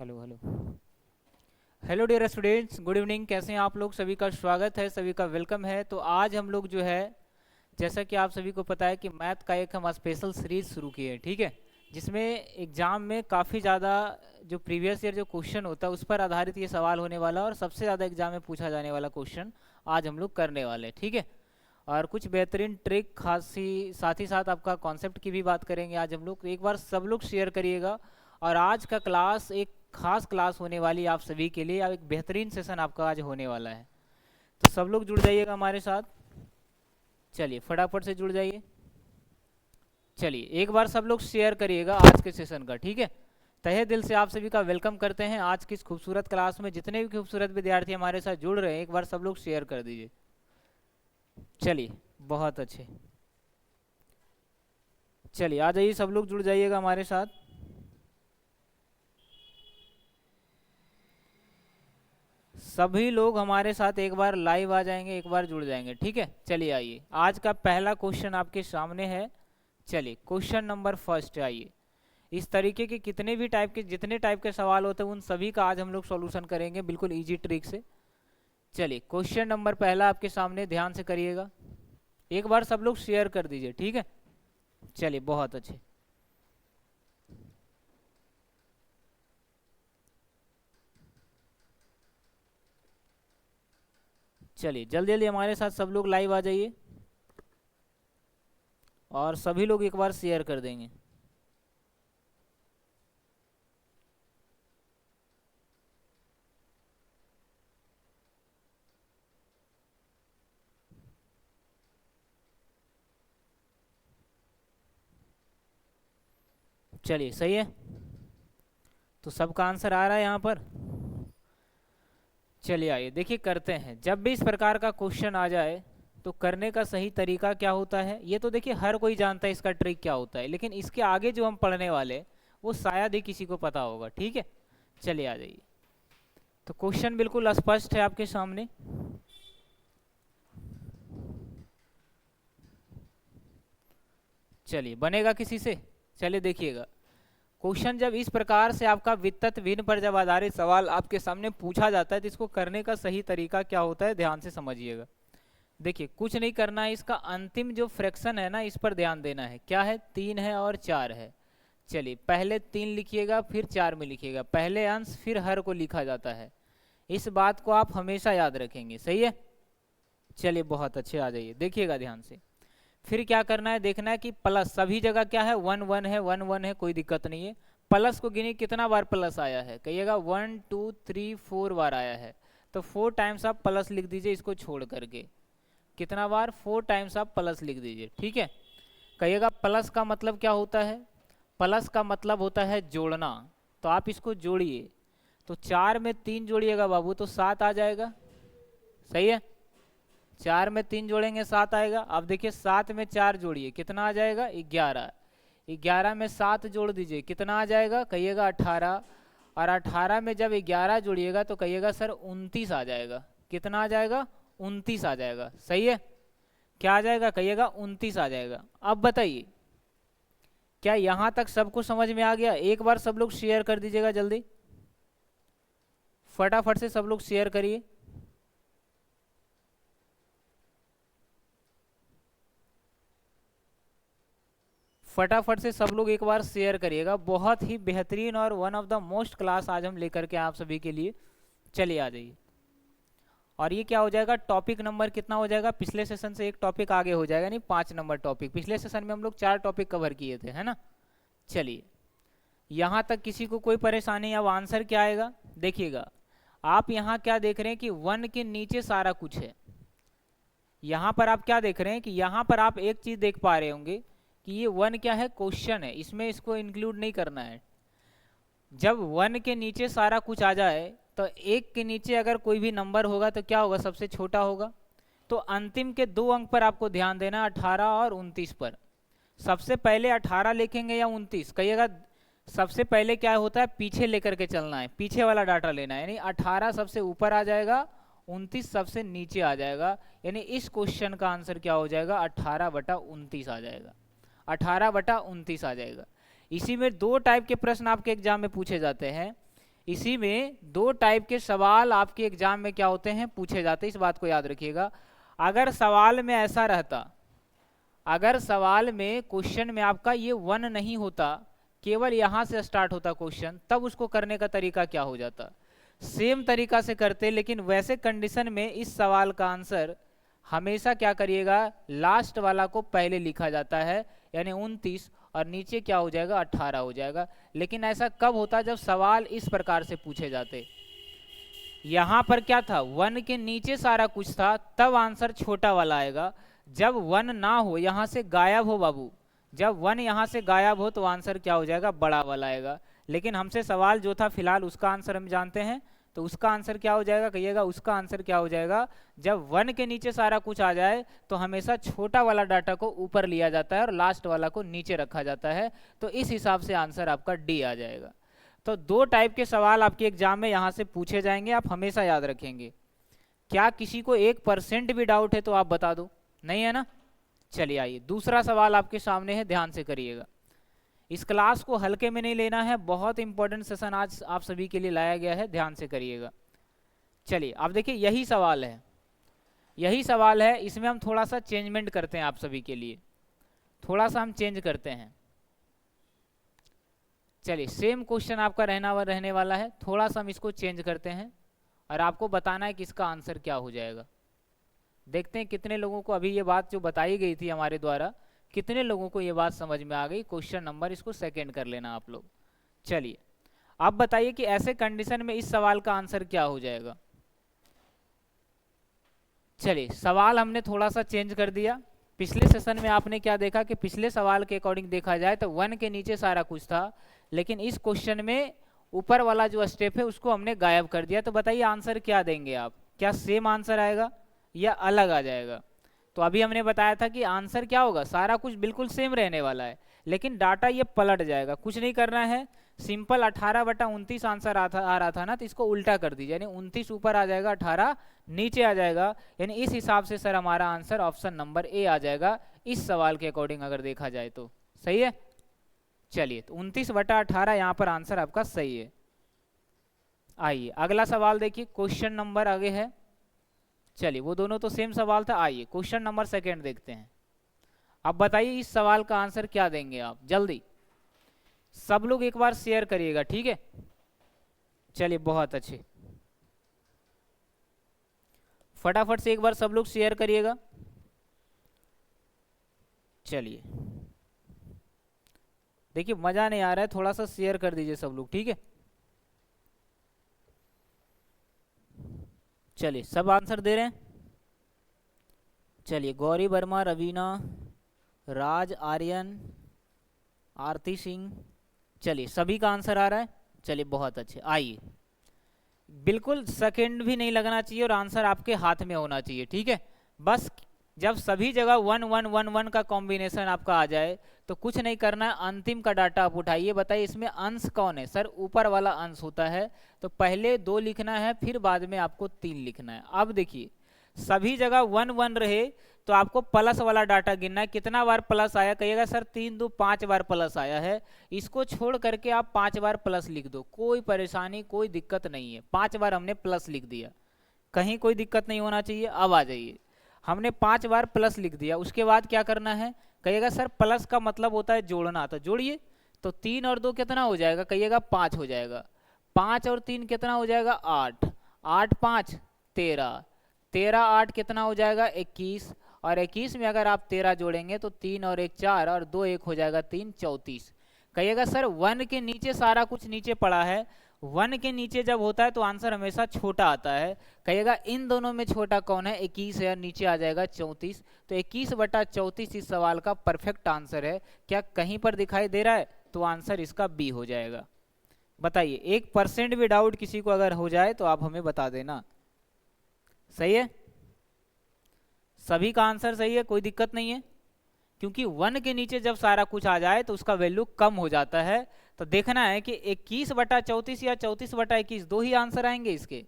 Hello hello hello dear students, good evening. कैसे हैं आप लोग? सभी का स्वागत है, सभी का वेलकम है। तो आज हम लोग जो है, जैसा कि आप सभी को पता है कि मैथ का एक हम स्पेशल सीरीज शुरू किए हैं, ठीक है, जिसमें एग्जाम में काफ़ी ज़्यादा जो प्रीवियस ईयर जो क्वेश्चन होता है उस पर आधारित ये सवाल होने वाला है और सबसे ज़्यादा एग्जाम में पूछा जाने वाला क्वेश्चन आज हम लोग करने वाले हैं, ठीक है। और कुछ बेहतरीन ट्रिक खासी साथ ही साथ आपका कॉन्सेप्ट की भी बात करेंगे आज हम लोग। तो एक बार सब लोग शेयर करिएगा। और आज का क्लास एक खास क्लास होने वाली है आप सभी के लिए, एक बेहतरीन सेशन आपका आज होने वाला है। तो सब लोग जुड़ जाइएगा हमारे साथ। चलिए फटाफट से जुड़ जाइए। चलिए एक बार सब लोग शेयर करिएगा आज के सेशन का, ठीक है। तहे दिल से आप सभी का वेलकम करते हैं आज की इस खूबसूरत क्लास में। जितने भी खूबसूरत विद्यार्थी हमारे साथ जुड़ रहे हैं एक बार सब लोग शेयर कर दीजिए। चलिए बहुत अच्छे। चलिए आ जाइए, सब लोग जुड़ जाइएगा हमारे साथ। सभी लोग हमारे साथ एक बार लाइव आ जाएंगे, एक बार जुड़ जाएंगे, ठीक है। चलिए आइए, आज का पहला क्वेश्चन आपके सामने है। चलिए क्वेश्चन नंबर फर्स्ट आइए। इस तरीके के कितने भी टाइप के जितने टाइप के सवाल होते हैं उन सभी का आज हम लोग सॉल्यूशन करेंगे बिल्कुल इजी ट्रिक से। चलिए क्वेश्चन नंबर पहला आपके सामने, ध्यान से करिएगा। एक बार सब लोग शेयर कर दीजिए, ठीक है। चलिए बहुत अच्छे। चलिए जल्दी जल्दी हमारे साथ सब लोग लाइव आ जाइए और सभी लोग एक बार शेयर कर देंगे। चलिए सही है, तो सबका आंसर आ रहा है यहाँ पर। चलिए आइए देखिए, करते हैं। जब भी इस प्रकार का क्वेश्चन आ जाए तो करने का सही तरीका क्या होता है ये तो देखिए हर कोई जानता है इसका ट्रिक क्या होता है, लेकिन इसके आगे जो हम पढ़ने वाले वो शायद ही किसी को पता होगा, ठीक है। चलिए आ जाइए। तो क्वेश्चन बिल्कुल स्पष्ट है आपके सामने। चलिए बनेगा किसी से। चलिए देखिएगा, क्वेश्चन जब इस प्रकार से आपका वित्तत भिन्न पर जब आधारित सवाल आपके सामने पूछा जाता है तो इसको करने का सही तरीका क्या होता है ध्यान से समझिएगा। देखिए कुछ नहीं करना है, इसका अंतिम जो फ्रैक्शन है ना इस पर ध्यान देना है। क्या है? 3 है और 4 है। चलिए पहले 3 लिखिएगा फिर 4 में लिखिएगा, पहले अंश फिर हर को लिखा जाता है। इस बात को आप हमेशा याद रखेंगे, सही है। चलिए बहुत अच्छे, आ जाइए देखिएगा ध्यान से। फिर क्या करना है, देखना है कि प्लस सभी जगह क्या है, 1 1 है, 1 1 है, कोई दिक्कत नहीं है। प्लस को गिनिए कितना बार प्लस आया है, कहिएगा 1 2 3 4 बार आया है। तो 4 टाइम्स आप प्लस लिख दीजिए इसको छोड़ करके। कितना बार? 4 टाइम्स आप प्लस लिख दीजिए, ठीक है। कहिएगा प्लस का मतलब क्या होता है? प्लस का मतलब होता है जोड़ना। तो आप इसको जोड़िए। तो 4 में 3 जोड़िएगा बाबू तो 7 आ जाएगा, सही है। 4 में 3 जोड़ेंगे 7 आएगा। अब देखिए 7 में 4 जोड़िए कितना आ जाएगा? 11। 11 में 7 जोड़ दीजिए कितना आ जाएगा? कहिएगा 18। और 18 में जब 11 जोड़िएगा तो कहिएगा सर 29 आ जाएगा। कितना आ जाएगा? 29 आ जाएगा, सही है। क्या आ जाएगा? कहिएगा 29 आ जाएगा। अब बताइए क्या यहाँ तक सबको समझ में आ गया? एक बार सब लोग शेयर कर दीजिएगा जल्दी, फटाफट से सब लोग शेयर करिए। फटाफट से सब लोग एक बार शेयर करिएगा। बहुत ही बेहतरीन और one of the most class आज हम लेकर के आप सभी के लिए। चलिए आ जाइए। और ये क्या हो जाएगा? टॉपिक नंबर कितना हो जाएगा? पिछले सेशन से एक टॉपिक आगे हो जाएगा, नहीं 5 नंबर टॉपिक। पिछले सेशन में हम लोग 4 टॉपिक कवर किए थे, है ना। चलिए यहाँ तक किसी को कोई परेशानी? अब आंसर क्या आएगा देखिएगा। आप यहाँ क्या देख रहे हैं कि 1 के नीचे सारा कुछ है। यहाँ पर आप क्या देख रहे हैं कि यहाँ पर आप एक चीज देख पा रहे होंगे कि ये 1 क्या है? क्वेश्चन है, इसमें इसको इंक्लूड नहीं करना है। जब 1 के नीचे सारा कुछ आ जाए तो 1 के नीचे अगर कोई भी नंबर होगा तो क्या होगा? सबसे छोटा होगा। तो अंतिम के 2 अंक पर आपको ध्यान देना, 18 और 29 पर। सबसे पहले 18 लिखेंगे या 29? कहिएगा सबसे पहले क्या होता है, पीछे लेकर के चलना है, पीछे वाला डाटा लेना है। यानी 18 सबसे ऊपर आ जाएगा, 29 सबसे नीचे आ जाएगा। यानी इस क्वेश्चन का आंसर क्या हो जाएगा? 18/29 आ जाएगा। 18/29 आ जाएगा। इसी में 2 टाइप के प्रश्न आपके एग्जाम में पूछे जाते हैं। इसी में दो टाइप के सवाल आपके एग्जाम में क्या होते हैं, पूछे जाते हैं, इस बात को याद रखिएगा। अगर सवाल में ऐसा रहता, अगर सवाल में क्वेश्चन में आपका ये 1 नहीं होता, केवल यहाँ से स्टार्ट होता क्वेश्चन, तब उसको करने का तरीका क्या हो जाता, सेम तरीका से करते। लेकिन वैसे कंडीशन में इस सवाल का आंसर हमेशा क्या करिएगा, लास्ट वाला को पहले लिखा जाता है, यानी 29, और नीचे क्या हो जाएगा, 18 हो जाएगा। लेकिन ऐसा कब होता, जब सवाल इस प्रकार से पूछे जाते। यहाँ पर क्या था, 1 के नीचे सारा कुछ था, तब आंसर छोटा वाला आएगा। जब 1 ना हो, यहाँ से गायब हो बाबू, जब 1 यहाँ से गायब हो तो आंसर क्या हो जाएगा, बड़ा वाला आएगा। लेकिन हमसे सवाल जो था फिलहाल उसका आंसर हम जानते हैं, तो उसका आंसर क्या हो जाएगा, कहिएगा उसका आंसर क्या हो जाएगा, जब 1 के नीचे सारा कुछ आ जाए तो हमेशा छोटा वाला डाटा को ऊपर लिया जाता है और लास्ट वाला को नीचे रखा जाता है। तो इस हिसाब से आंसर आपका डी आ जाएगा। तो दो टाइप के सवाल आपके एग्जाम में यहाँ से पूछे जाएंगे, आप हमेशा याद रखेंगे। क्या किसी को 1% भी डाउट है तो आप बता दो, नहीं है ना। चलिए आइए, दूसरा सवाल आपके सामने है, ध्यान से करिएगा। इस क्लास को हल्के में नहीं लेना है, बहुत इंपॉर्टेंट सेशन आज आप सभी के लिए लाया गया है, ध्यान से करिएगा। चलिए अब देखिए, यही सवाल है, यही सवाल है, इसमें हम थोड़ा सा चेंजमेंट करते हैं आप सभी के लिए, थोड़ा सा हम चेंज करते हैं। चलिए सेम क्वेश्चन आपका रहने वाला है, थोड़ा सा हम इसको चेंज करते हैं और आपको बताना है कि इसका आंसर क्या हो जाएगा। देखते हैं कितने लोगों को अभी ये बात जो बताई गई थी हमारे द्वारा, कितने लोगों को ये बात समझ में आ गई। क्वेश्चन नंबर इसको सेकंड कर लेना आप लोग। चलिए अब बताइए कि ऐसे कंडीशन में इस सवाल का आंसर क्या हो जाएगा। चलिए सवाल हमने थोड़ा सा चेंज कर दिया। पिछले सेशन में आपने क्या देखा कि पिछले सवाल के अकॉर्डिंग देखा जाए तो 1 के नीचे सारा कुछ था, लेकिन इस क्वेश्चन में ऊपर वाला जो स्टेप है उसको हमने गायब कर दिया। तो बताइए आंसर क्या देंगे आप, क्या सेम आंसर आएगा या अलग आ जाएगा। तो अभी हमने बताया था कि आंसर क्या होगा, सारा कुछ बिल्कुल सेम रहने वाला है, लेकिन डाटा ये पलट जाएगा। कुछ नहीं करना है, सिंपल 18/29 आंसर आ रहा था ना, तो इसको उल्टा कर दीजिए, यानी 29 ऊपर आ जाएगा, 18 नीचे आ जाएगा। यानी इस हिसाब से सर हमारा आंसर ऑप्शन नंबर ए आ जाएगा, इस सवाल के अकॉर्डिंग अगर देखा जाए तो। सही है। चलिए तो 29/18 यहाँ पर आंसर आपका सही है। आइए अगला सवाल देखिए, क्वेश्चन नंबर आगे है। चलिए वो दोनों तो सेम सवाल था, आइए क्वेश्चन नंबर सेकंड देखते हैं। अब बताइए इस सवाल का आंसर क्या देंगे आप, जल्दी सब लोग एक बार शेयर करिएगा, ठीक है। चलिए बहुत अच्छे, फटाफट से एक बार सब लोग शेयर करिएगा। चलिए देखिए मजा नहीं आ रहा है, थोड़ा सा शेयर कर दीजिए सब लोग, ठीक है। चलिए सब आंसर दे रहे हैं। चलिए गौरी वर्मा, रवीना, राज, आर्यन, आरती सिंह, चलिए सभी का आंसर आ रहा है। चलिए बहुत अच्छे। आइए बिल्कुल सेकंड भी नहीं लगना चाहिए और आंसर आपके हाथ में होना चाहिए, ठीक है। बस जब सभी जगह 1 1 1 1 का कॉम्बिनेशन आपका आ जाए तो कुछ नहीं करना है, अंतिम का डाटा आप उठाइए। बताइए इसमें अंश कौन है, सर ऊपर वाला अंश होता है, तो पहले 2 लिखना है, फिर बाद में आपको 3 लिखना है। अब देखिए सभी जगह 1 1 रहे तो आपको प्लस वाला डाटा गिनना है, कितना बार प्लस आया, कहिएगा सर 3 2 5 बार प्लस आया है। इसको छोड़ करके आप 5 बार प्लस लिख दो, कोई परेशानी कोई दिक्कत नहीं है। 5 बार हमने प्लस लिख दिया, कहीं कोई दिक्कत नहीं होना चाहिए। अब आ जाइए, हमने 5 बार प्लस लिख दिया, उसके बाद क्या करना है, कहिएगा सर प्लस का मतलब होता है जोड़ना, तो जोड़िए। तो 3 और 2 कितना हो जाएगा, कहिएगा 5 हो जाएगा। 5 और 3 कितना हो जाएगा, 8, 8 5 13, 13 8 कितना हो जाएगा, 21, और 21 में अगर आप 13 जोड़ेंगे तो 3 और 1 4 और 2 1 हो जाएगा 3 34। कहिएगा सर 1 के नीचे सारा कुछ नीचे पड़ा है, 1 के नीचे जब होता है तो आंसर हमेशा छोटा आता है। कहिएगा इन दोनों में छोटा कौन है, 21 है, और नीचे आ जाएगा 34। तो 21/34 इस सवाल का परफेक्ट आंसर है। क्या कहीं पर दिखाई दे रहा है, तो आंसर इसका बी हो जाएगा। बताइए 1% भी डाउट किसी को अगर हो जाए तो आप हमें बता देना। सही है, सभी का आंसर सही है, कोई दिक्कत नहीं है, क्योंकि 1 के नीचे जब सारा कुछ आ जाए तो उसका वैल्यू कम हो जाता है। तो देखना है कि 21/34 या 34/21 दो ही आंसर आएंगे इसके,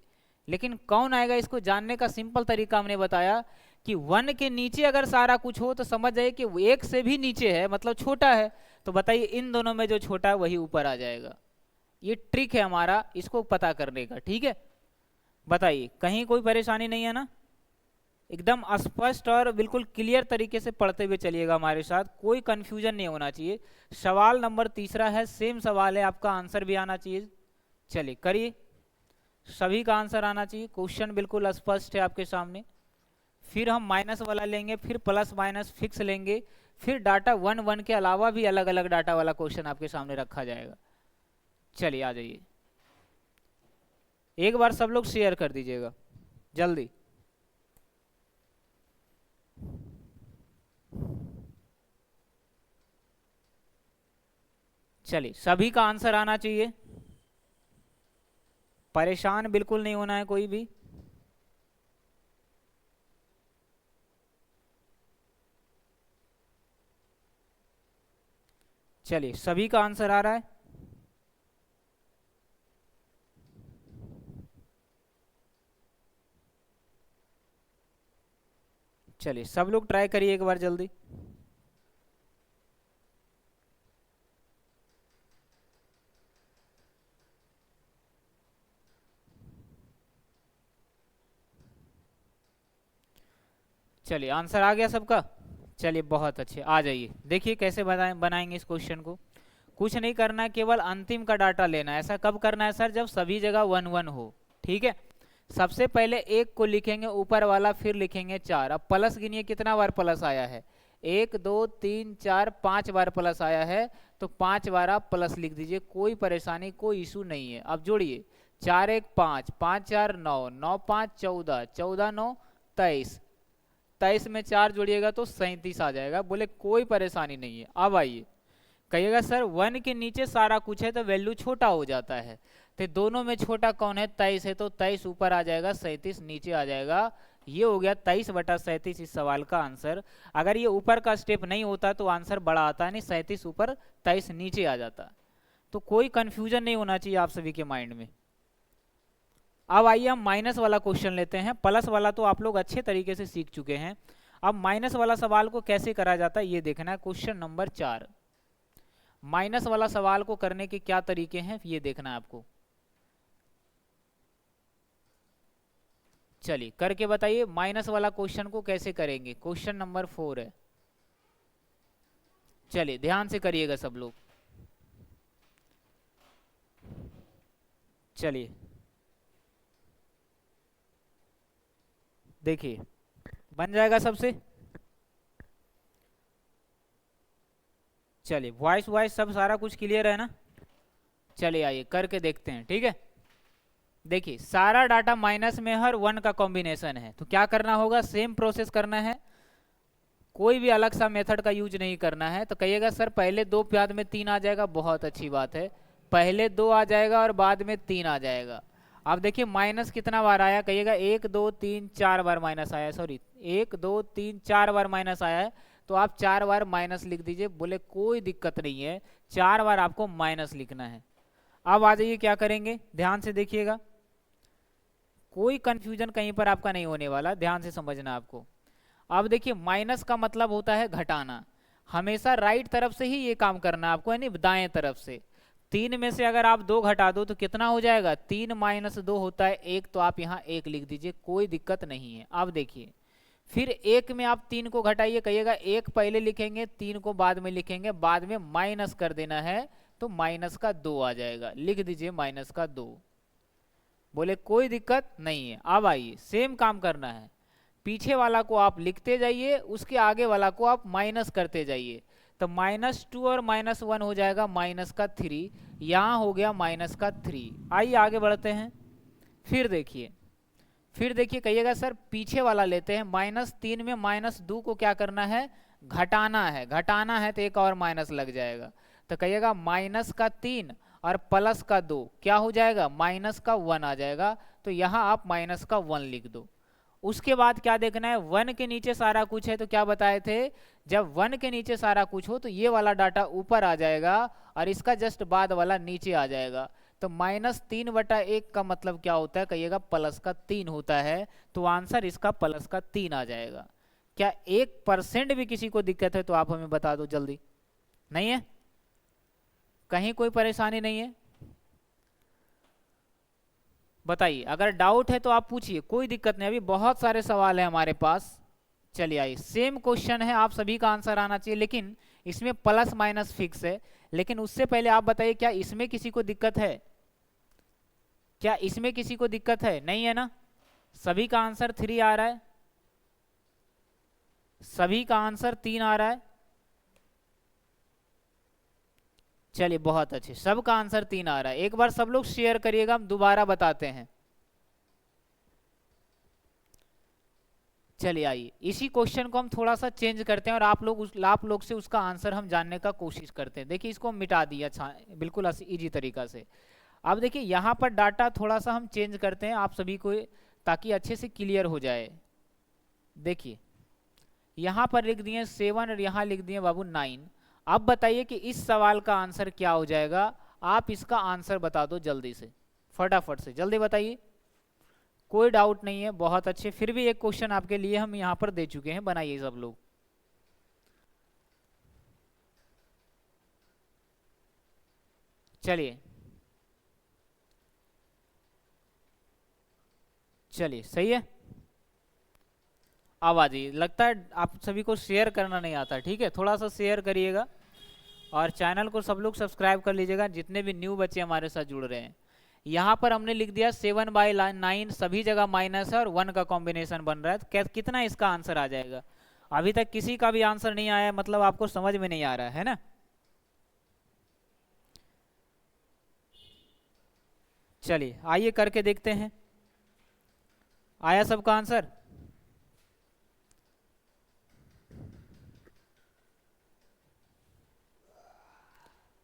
लेकिन कौन आएगा इसको जानने का सिंपल तरीका हमने बताया कि 1 के नीचे अगर सारा कुछ हो तो समझ जाइए कि 1 से भी नीचे है, मतलब छोटा है। तो बताइए इन दोनों में जो छोटा है वही ऊपर आ जाएगा। ये ट्रिक है हमारा इसको पता करने का, ठीक है। बताइए कहीं कोई परेशानी नहीं है ना? एकदम स्पष्ट और बिल्कुल क्लियर तरीके से पढ़ते हुए चलिएगा हमारे साथ, कोई कंफ्यूजन नहीं होना चाहिए। सवाल नंबर तीसरा है, सेम सवाल है, आपका आंसर भी आना चाहिए। चलिए करिए, सभी का आंसर आना चाहिए, क्वेश्चन बिल्कुल स्पष्ट है आपके सामने। फिर हम माइनस वाला लेंगे, फिर प्लस माइनस फिक्स लेंगे, फिर डाटा 1 1 के अलावा भी अलग अलग डाटा वाला क्वेश्चन आपके सामने रखा जाएगा। चलिए आ जाइए, एक बार सब लोग शेयर कर दीजिएगा जल्दी। चलिए सभी का आंसर आना चाहिए, परेशान बिल्कुल नहीं होना है कोई भी। चलिए सभी का आंसर आ रहा है। चलिए सब लोग ट्राई करिए एक बार जल्दी। चलिए आंसर आ गया सबका। चलिए बहुत अच्छे, आ जाइए देखिए कैसे बनाएंगे इस क्वेश्चन को। कुछ नहीं करना है, केवल अंतिम का डाटा लेना है। ऐसा कब करना है सर? जब सभी जगह 1 1 हो, ठीक है। सबसे पहले 1 को लिखेंगे ऊपर वाला, फिर लिखेंगे 4। अब प्लस गिनिए कितना बार प्लस आया है, 1 2 3 4 5 बार प्लस आया है, तो 5 बार आप प्लस लिख दीजिए, कोई परेशानी कोई इशू नहीं है। अब जोड़िए, 4 1 5, 5 4 9, 9 5 14, 14 9 23, 23 में 4 जोड़िएगा तो 37 आ जाएगा। बोले कोई परेशानी नहीं है। अब आइए, कहिएगा सर 1 के नीचे सारा कुछ है तो वैल्यू छोटा हो जाता है, तो दोनों में छोटा कौन है? 23 है, तो 23 ऊपर आ जाएगा, 37 नीचे आ जाएगा। ये हो गया 23/37 इस सवाल का आंसर। अगर ये ऊपर का स्टेप नहीं होता तो आंसर बड़ा आता, नहीं 37 ऊपर 23 नीचे आ जाता। तो कोई कंफ्यूजन नहीं होना चाहिए आप सभी के माइंड में। अब आइए हम माइनस वाला क्वेश्चन लेते हैं। प्लस वाला तो आप लोग अच्छे तरीके से सीख चुके हैं, अब माइनस वाला सवाल को कैसे करा जाता है ये देखना है। क्वेश्चन नंबर 4, माइनस वाला सवाल को करने के क्या तरीके हैं ये देखना है आपको। चलिए करके बताइए माइनस वाला क्वेश्चन को कैसे करेंगे। क्वेश्चन नंबर 4 है, चलिए ध्यान से करिएगा सब लोग। चलिए देखिए बन जाएगा सबसे। चलिए वॉइस वॉइस सब सारा कुछ क्लियर है ना? चलिए आइए करके देखते हैं, ठीक है। देखिए सारा डाटा माइनस में हर 1 का कॉम्बिनेशन है, तो क्या करना होगा? सेम प्रोसेस करना है, कोई भी अलग सा मेथड का यूज नहीं करना है। तो कहिएगा सर पहले 2 बाद में 3 आ जाएगा, बहुत अच्छी बात है, पहले 2 आ जाएगा और बाद में 3 आ जाएगा। अब देखिए माइनस कितना बार आया, कहिएगा 1 2 3 4 बार माइनस आया, सॉरी 1 2 3 4 बार माइनस आया है, तो आप 4 बार माइनस लिख दीजिए। बोले कोई दिक्कत नहीं है, 4 बार आपको माइनस लिखना है। अब आ जाइए क्या करेंगे, ध्यान से देखिएगा, कोई कंफ्यूजन कहीं पर आपका नहीं होने वाला, ध्यान से समझना आपको। अब देखिए माइनस का मतलब होता है घटाना, हमेशा राइट तरफ से ही ये काम करना है आपको, यानी दाएं तरफ से। 3 में से अगर आप 2 घटा दो तो कितना हो जाएगा? 3 - 2 होता है 1, तो आप यहाँ 1 लिख दीजिए, कोई दिक्कत नहीं है। अब देखिए फिर 1 में आप 3 को घटाइए, कहिएगा 1 पहले लिखेंगे 3 को बाद में लिखेंगे, बाद में माइनस कर देना है, तो माइनस का 2 आ जाएगा, लिख दीजिए माइनस का 2। बोले कोई दिक्कत नहीं है। अब आइए सेम काम करना है, पीछे वाला को आप लिखते जाइए, उसके आगे वाला को आप माइनस करते जाइए, तो -2 और -1 हो जाएगा माइनस का 3, यहाँ हो गया माइनस का 3। आइए आगे बढ़ते हैं। फिर देखिए कहिएगा सर पीछे वाला लेते हैं, -3 में -2 को क्या करना है? घटाना है, तो एक और माइनस लग जाएगा, तो कहिएगा माइनस का 3 और प्लस का 2 क्या हो जाएगा? माइनस का 1 आ जाएगा, तो यहाँ आप माइनस का 1 लिख दो। उसके बाद क्या देखना है? 1 के नीचे सारा कुछ है, तो क्या बताए थे, जब 1 के नीचे सारा कुछ हो तो ये वाला डाटा ऊपर आ जाएगा और इसका जस्ट बाद वाला नीचे आ जाएगा। तो -3/1 का मतलब क्या होता है? कहिएगा प्लस का 3 होता है, तो आंसर इसका प्लस का 3 आ जाएगा। क्या 1% भी किसी को दिक्कत है तो आप हमें बता दो जल्दी। नहीं है? कहीं कोई परेशानी नहीं है? बताइए, अगर डाउट है तो आप पूछिए, कोई दिक्कत नहीं, अभी बहुत सारे सवाल है हमारे पास। चलिए आइए, सेम क्वेश्चन है, आप सभी का आंसर आना चाहिए, लेकिन इसमें प्लस माइनस फिक्स है। लेकिन उससे पहले आप बताइए, क्या इसमें किसी को दिक्कत है? क्या इसमें किसी को दिक्कत है? नहीं है ना? सभी का आंसर 3 आ रहा है, सभी का आंसर 3 आ रहा है। चलिए बहुत अच्छे, सबका आंसर 3 आ रहा है। एक बार सब लोग शेयर करिएगा, हम दोबारा बताते हैं। चलिए आइए, इसी क्वेश्चन को हम थोड़ा सा चेंज करते हैं और आप लोग से उसका आंसर हम जानने का कोशिश करते हैं। देखिए इसको हम मिटा दिया, अच्छा बिल्कुल इजी तरीका से। अब देखिए यहाँ पर डाटा थोड़ा सा हम चेंज करते हैं आप सभी को, ताकि अच्छे से क्लियर हो जाए। देखिए यहाँ पर लिख दिए 7 और यहाँ लिख दिए बाबू 9। अब बताइए कि इस सवाल का आंसर क्या हो जाएगा? आप इसका आंसर बता दो जल्दी से, फटाफट से जल्दी बताइए। कोई डाउट नहीं है, बहुत अच्छे। फिर भी एक क्वेश्चन आपके लिए हम यहाँ पर दे चुके हैं, बनाइए सब लोग। चलिए चलिए, सही है। अब आ जाइए, लगता है आप सभी को शेयर करना नहीं आता, ठीक है, थोड़ा सा शेयर करिएगा और चैनल को सब लोग सब्सक्राइब कर लीजिएगा, जितने भी न्यू बच्चे हमारे साथ जुड़ रहे हैं। यहाँ पर हमने लिख दिया 7/9, सभी जगह माइनस है और 1 का कॉम्बिनेशन बन रहा है, तो कितना इसका आंसर आ जाएगा? अभी तक किसी का भी आंसर नहीं आया, मतलब आपको समझ में नहीं आ रहा है ना? चलिए आइए करके देखते हैं, आया सबका आंसर?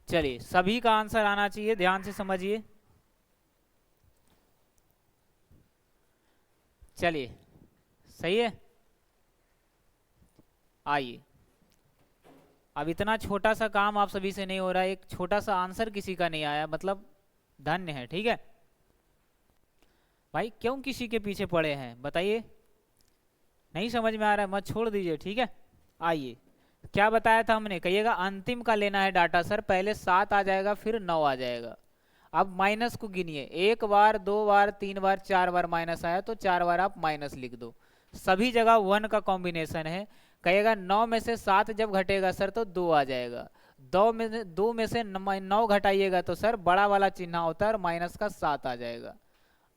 चलिए सभी का आंसर आना चाहिए, ध्यान से समझिए। चलिए सही है। आइए, अब इतना छोटा सा काम आप सभी से नहीं हो रहा है, एक छोटा सा आंसर किसी का नहीं आया, मतलब धन्य है, ठीक है भाई। क्यों किसी के पीछे पड़े हैं बताइए? नहीं समझ में आ रहा है, मत छोड़ दीजिए, ठीक है। आइए, क्या बताया था हमने? कहिएगा अंतिम का लेना है डाटा सर, पहले 7 आ जाएगा फिर 9 आ जाएगा। अब माइनस को गिनिए, 1 बार 2 बार 3 बार 4 बार माइनस आया तो 4 बार आप माइनस लिख दो। सभी जगह 1 का कॉम्बिनेशन है। कहिएगा 9 में से 7 जब घटेगा सर तो 2 आ जाएगा। 2 में से 9 घटाइएगा तो सर बड़ा वाला चिन्ह होता है और माइनस का 7 आ जाएगा।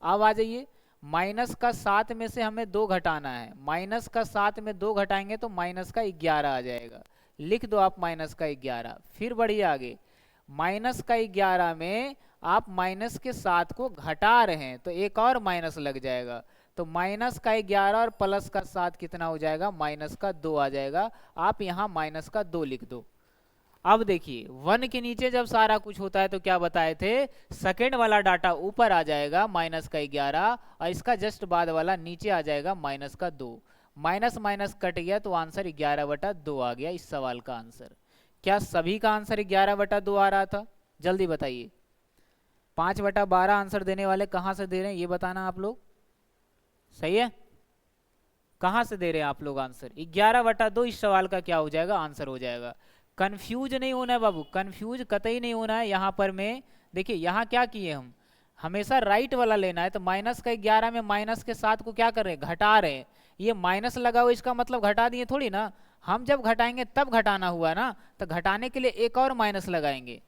अब आ जाइए, माइनस का 7 में से हमें 2 घटाना है, माइनस का 7 में 2 घटाएंगे तो माइनस का 11 आ जाएगा। लिख दो आप माइनस का 11। फिर बढ़िए आगे, माइनस का 11 में आप माइनस के 7 को घटा रहे हैं तो एक और माइनस लग जाएगा, तो माइनस का 11 और प्लस का 7 कितना हो जाएगा? माइनस का 2 आ जाएगा। आप यहाँ माइनस का 2 लिख दो। अब देखिए 1 के नीचे जब सारा कुछ होता है तो क्या बताए थे? सेकेंड वाला डाटा ऊपर आ जाएगा माइनस का 11 और इसका जस्ट बाद वाला नीचे आ जाएगा माइनस का 2। माइनस माइनस कट गया तो आंसर 11/2 आ गया इस सवाल का आंसर। क्या सभी का आंसर 11/2 आ रहा था? जल्दी बताइए। 5/12 आंसर देने वाले कहाँ से दे रहे हैं ये बताना आप लोग। सही है, कहाँ से दे रहे हैं आप लोग आंसर? 11/2 इस सवाल का क्या हो जाएगा? आंसर हो जाएगा। कंफ्यूज नहीं होना है बाबू, कंफ्यूज कतई नहीं होना है। यहाँ पर में देखिए, यहाँ क्या किए हम, हमेशा राइट वाला लेना है। तो माइनस का 11 में माइनस के 7 को क्या कर रहे हैं? घटा रहे हैं। ये माइनस लगा हुआ इसका मतलब घटा दिए थोड़ी ना, हम जब घटाएंगे तब घटाना हुआ ना, तो घटाने के लिए एक और माइनस लगाएंगे।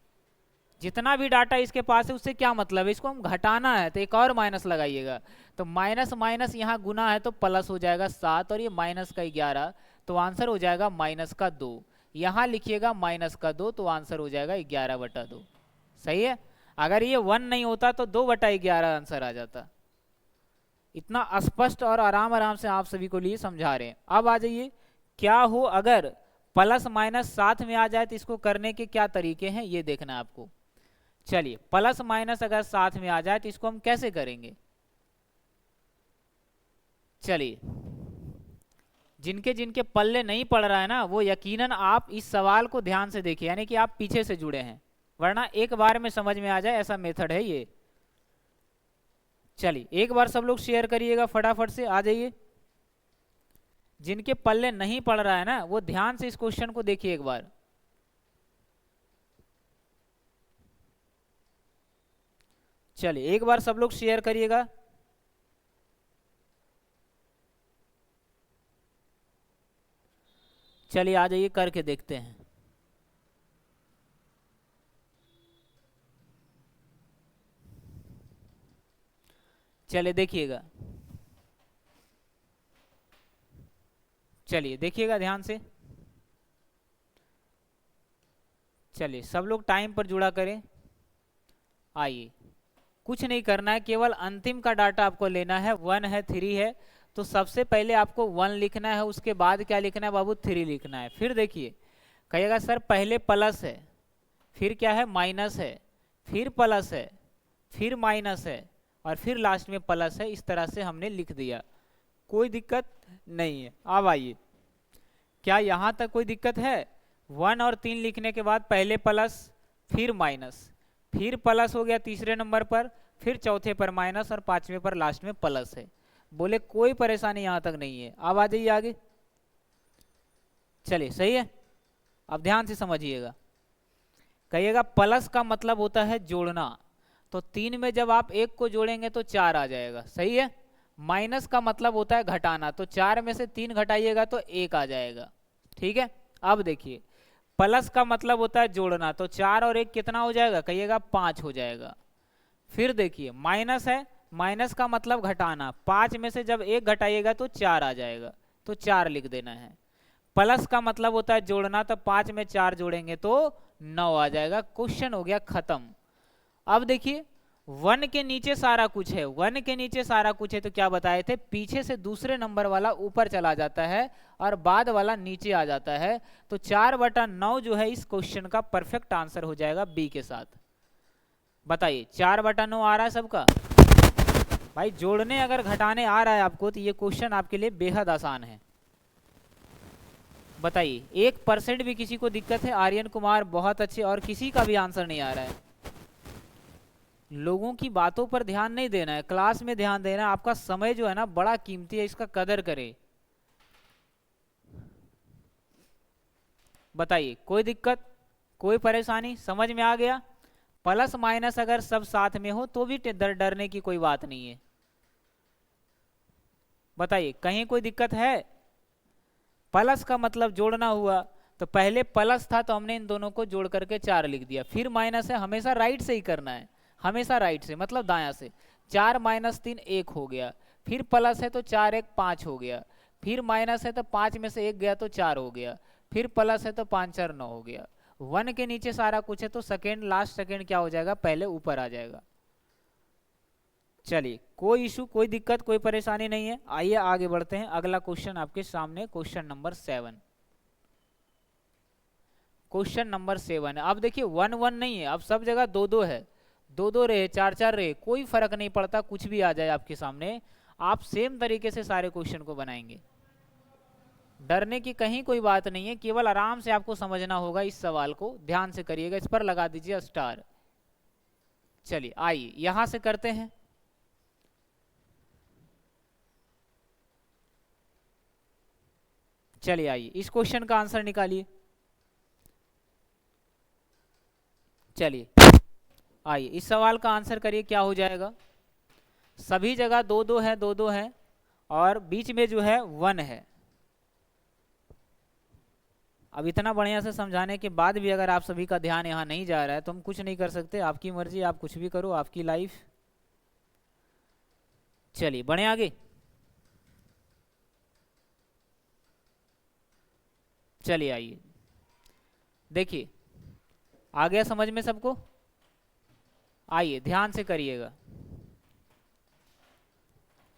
जितना भी डाटा इसके पास है उससे क्या मतलब है, इसको हम घटाना है तो एक और माइनस लगाइएगा। तो माइनस माइनस यहाँ गुना है तो प्लस हो जाएगा 7 और ये माइनस का 11, तो आंसर हो जाएगा माइनस का 2। यहाँ लिखिएगा माइनस का 2 तो आंसर हो जाएगा 11/2। सही है। अगर ये 1 नहीं होता तो 2/11 आंसर आ जाता। इतना स्पष्ट और आराम आराम से आप सभी को लिए समझा रहे हैं। अब आ जाइए, क्या हो अगर प्लस माइनस साथ में आ जाए तो इसको करने के क्या तरीके हैं ये देखना है आपको। चलिए, प्लस माइनस अगर साथ में आ जाए तो इसको हम कैसे करेंगे? चलिए, जिनके जिनके पल्ले नहीं पड़ रहा है ना, वो यकीनन आप इस सवाल को ध्यान से देखिए, यानी कि आप पीछे से जुड़े हैं, वरना एक बार में समझ में आ जाए ऐसा मेथड है ये। चलिए एक बार सब लोग शेयर करिएगा, फटाफट से आ जाइए। जिनके पल्ले नहीं पड़ रहा है ना, वो ध्यान से इस क्वेश्चन को देखिए एक बार। चलिए एक बार सब लोग शेयर करिएगा। चलिए आ जाइए करके देखते हैं। चलिए देखिएगा, चलिए देखिएगा ध्यान से। चलिए सब लोग टाइम पर जुड़ा करें। आइए, कुछ नहीं करना है, केवल अंतिम का डाटा आपको लेना है। 1 है 3 है, तो सबसे पहले आपको 1 लिखना है, उसके बाद क्या लिखना है बाबू, 3 लिखना है। फिर देखिए कहिएगा सर पहले प्लस है, फिर क्या है माइनस है, फिर प्लस है, फिर माइनस है, और फिर लास्ट में प्लस है। इस तरह से हमने लिख दिया, कोई दिक्कत नहीं है। अब आइए, क्या यहाँ तक कोई दिक्कत है? 1 और 3 लिखने के बाद पहले प्लस फिर माइनस, फिर प्लस हो गया तीसरे नंबर पर, फिर चौथे पर माइनस, और पांचवें पर लास्ट में प्लस है। बोले कोई परेशानी यहाँ तक नहीं है। अब आ जाइए आगे। चलिए सही है, अब ध्यान से समझिएगा। कहिएगा प्लस का मतलब होता है जोड़ना, तो 3 में जब आप 1 को जोड़ेंगे तो 4 आ जाएगा, सही है। माइनस का मतलब होता है घटाना, तो 4 में से 3 घटाइएगा तो 1 आ जाएगा, ठीक है। अब देखिए प्लस का मतलब होता है जोड़ना, तो 4 और 1 कितना हो जाएगा, कहिएगा 5 हो जाएगा। फिर देखिए माइनस है, माइनस का मतलब घटाना, 5 में से जब 1 घटाइएगा तो 4 आ जाएगा, तो 4 लिख देना है। प्लस का मतलब होता है जोड़ना, तो 5 में 4 जोड़ेंगे तो 9 आ जाएगा। क्वेश्चन हो गया खत्म। अब देखिए 1 के नीचे सारा कुछ है, 1 के नीचे सारा कुछ है, तो क्या बताए थे, पीछे से दूसरे नंबर वाला ऊपर चला जाता है और बाद वाला नीचे आ जाता है। तो 4/9 जो है इस क्वेश्चन का परफेक्ट आंसर हो जाएगा बी के साथ। बताइए 4/9 आ रहा है सबका? भाई जोड़ने अगर घटाने आ रहा है आपको तो ये क्वेश्चन आपके लिए बेहद आसान है। बताइए 1% भी किसी को दिक्कत है? आर्यन कुमार बहुत अच्छे, और किसी का भी आंसर नहीं आ रहा है। लोगों की बातों पर ध्यान नहीं देना है, क्लास में ध्यान देना है। आपका समय जो है ना बड़ा कीमती है, इसका कदर करें। बताइए कोई दिक्कत, कोई परेशानी, समझ में आ गया? प्लस माइनस अगर सब साथ में हो तो भी डरने की कोई बात नहीं है। बताइए कहीं कोई दिक्कत है? प्लस का मतलब जोड़ना हुआ, तो पहले प्लस था तो हमने इन दोनों को जोड़ करके 4 लिख दिया। फिर माइनस है, हमेशा राइट से ही करना है, हमेशा राइट से मतलब दायां से। 4 - 3 1 हो गया, फिर प्लस है तो 4 1 5 हो गया, फिर माइनस है तो 5 में से 1 गया तो 4 हो गया, फिर प्लस है तो 5 4 9 हो गया। 1 के नीचे सारा कुछ है, तो सेकेंड लास्ट सेकेंड क्या हो जाएगा, पहले ऊपर आ जाएगा। चलिए कोई इशू, कोई दिक्कत, कोई परेशानी नहीं है। आइए आगे बढ़ते हैं। अगला क्वेश्चन आपके सामने क्वेश्चन नंबर 7। क्वेश्चन नंबर 7 है। अब देखिए 1 1 नहीं है, अब सब जगह 2 2 है, 2 2 रहे 4 4 रहे, कोई फर्क नहीं पड़ता, कुछ भी आ जाए आपके सामने, आप सेम तरीके से सारे क्वेश्चन को बनाएंगे। डरने की कहीं कोई बात नहीं है, केवल आराम से आपको समझना होगा। इस सवाल को ध्यान से करिएगा, इस पर लगा दीजिए स्टार। चलिए आइए यहां से करते हैं। चलिए आइए इस क्वेश्चन का आंसर निकालिए। चलिए आइए इस सवाल का आंसर करिए, क्या हो जाएगा। सभी जगह 2 2 है, 2 2 है, और बीच में जो है 1 है। अब इतना बढ़िया से समझाने के बाद भी अगर आप सभी का ध्यान यहाँ नहीं जा रहा है तो हम कुछ नहीं कर सकते, आपकी मर्जी, आप कुछ भी करो, आपकी लाइफ। चलिए बढ़े आगे। चलिए आइए देखिए, आ गया समझ में सबको? आइए ध्यान से करिएगा।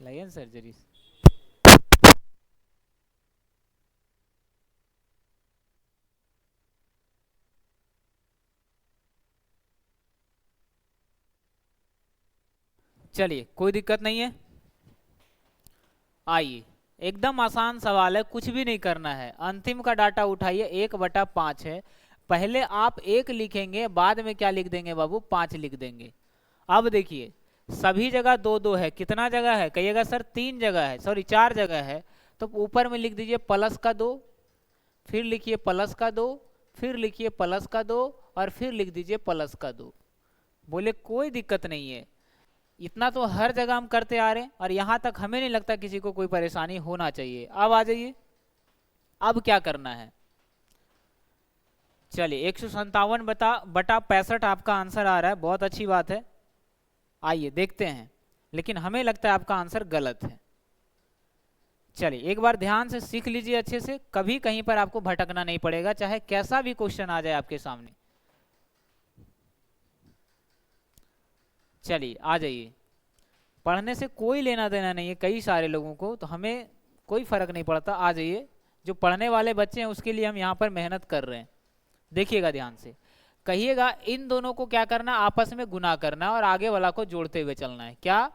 Lion surgery. चलिए कोई दिक्कत नहीं है। आइए एकदम आसान सवाल है, कुछ भी नहीं करना है। अंतिम का डाटा उठाइए, 1/5 है। पहले आप 1 लिखेंगे, बाद में क्या लिख देंगे बाबू, 5 लिख देंगे। अब देखिए सभी जगह 2 2 है, कितना जगह है, कहिएगा सर 3 जगह है, सॉरी 4 जगह है। तो ऊपर में लिख दीजिए प्लस का 2, फिर लिखिए प्लस का 2, फिर लिखिए प्लस का 2, और फिर लिख दीजिए प्लस का 2। बोले कोई दिक्कत नहीं है। इतना तो हर जगह हम करते आ रहे हैं और यहाँ तक हमें नहीं लगता किसी को कोई परेशानी होना चाहिए। अब आ जाइए, अब क्या करना है। चलिए 157 बटा 65 आपका आंसर आ रहा है, बहुत अच्छी बात है। आइए देखते हैं, लेकिन हमें लगता है आपका आंसर गलत है। चलिए एक बार ध्यान से सीख लीजिए अच्छे से, कभी कहीं पर आपको भटकना नहीं पड़ेगा, चाहे कैसा भी क्वेश्चन आ जाए आपके सामने। चलिए आ जाइए, पढ़ने से कोई लेना देना नहीं है कई सारे लोगों को, तो हमें कोई फर्क नहीं पड़ता। आ जाइए, जो पढ़ने वाले बच्चे हैं उसके लिए हम यहाँ पर मेहनत कर रहे हैं। देखिएगा ध्यान से, कहिएगा इन दोनों को क्या करना, आपस में गुना करना और आगे वाला को जोड़ते हुए चलना है। क्या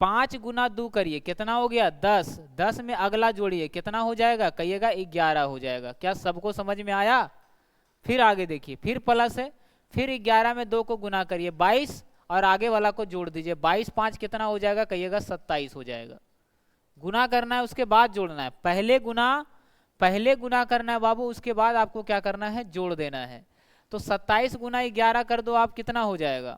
5 गुना 2 करिए, कितना हो गया 10, 10 में अगला जोड़िए, कितना हो जाएगा, कहिएगा 11 हो जाएगा। क्या सबको समझ में आया? फिर आगे देखिए, फिर प्लस है, फिर 11 में 2 को गुना करिए 22 और आगे वाला को जोड़ दीजिए, 22 5 कितना हो जाएगा, कहिएगा 27 हो जाएगा। गुना करना है उसके बाद जोड़ना है, पहले गुना करना है बाबू, उसके बाद आपको क्या करना है, जोड़ देना है। तो 27 गुना 11 कर दो आप, कितना हो जाएगा,